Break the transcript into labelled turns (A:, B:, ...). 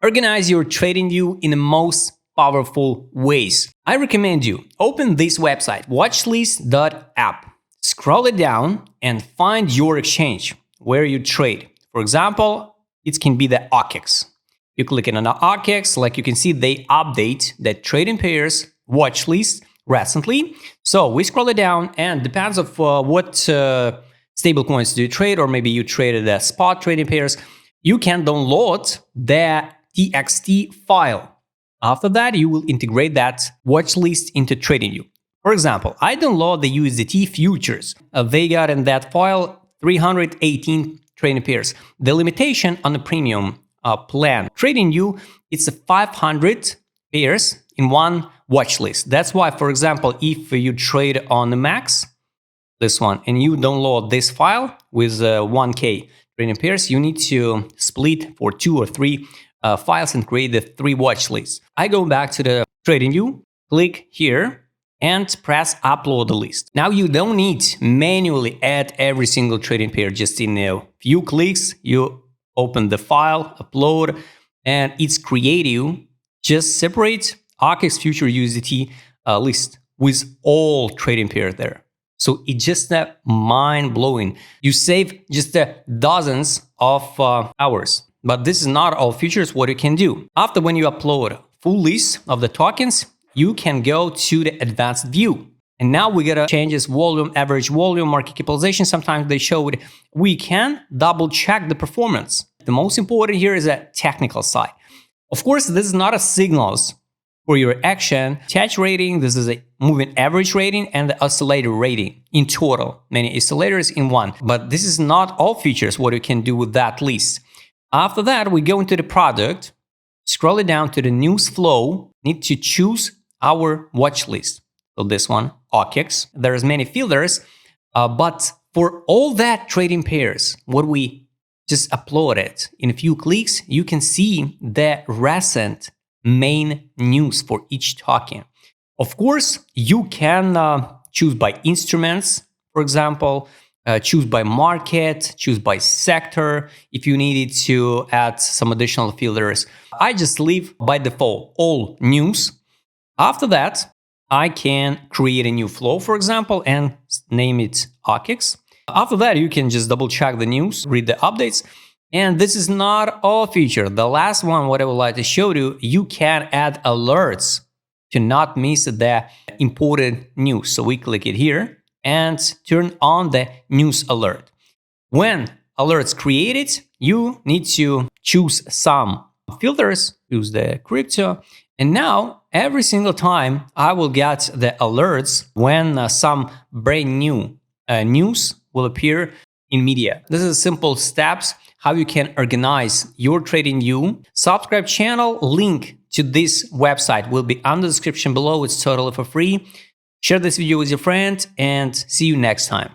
A: Organize your TradingView in the most powerful ways. I recommend you open this website, watchlist.app. Scroll it down and find your exchange where you trade. For example, it can be the OKEX. You click on the OKEX, like you can see, they update the trading pairs watch list recently. So we scroll it down, and depends of what stable coins do you trade, or maybe you traded the spot trading pairs, you can download the TXT file. After that, you will integrate that watch list into TradingView. For example, I download the USDT futures. They got in that file 318 trading pairs. The limitation on the premium plan TradingView, it's a 500 pairs in one watch list. That's why, for example, if you trade on the max, this one, and you download this file with 1K trading pairs, you need to split for 2 or 3 files and create the 3 watch lists. I go back to the TradingView, click here, and press upload the list. Now you don't need manually add every single trading pair. Just in a few clicks, you open the file, upload, and it's create you just separate OKEX future USDT list with all trading pairs there. So it's just mind-blowing. You save just dozens of hours. But this is not all features what you can do. After when you upload full list of the tokens, you can go to the advanced view. And now we gotta change this volume, average volume, market capitalization. Sometimes they show it. We can double check the performance. The most important here is the technical side. Of course, this is not a signals for your action. Touch rating, this is a moving average rating and the oscillator rating in total. Many oscillators in one. But this is not all features what you can do with that list. After that, we go into the product, scroll it down to the news flow, need to choose our watch list. So this one, OKEX. There's many filters, but for all that trading pairs, what we just uploaded in a few clicks, you can see the recent main news for each token. Of course, you can choose by instruments, for example, choose by market, choose by sector, if you needed to add some additional filters. I just leave by default all news. After that, I can create a new flow, for example, and name it OKEX. After that, you can just double check the news, read the updates. And this is not all feature. The last one, what I would like to show you, you can add alerts to not miss the important news. So we click it here and turn on the news alert. When alerts created, you need to choose some filters, choose the crypto. And now every single time I will get the alerts when some brand new news will appear in media. This is simple steps how you can organize your TradingView. Subscribe channel, link to this website will be on the description below. It's totally for free. Share this video with your friend and see you next time.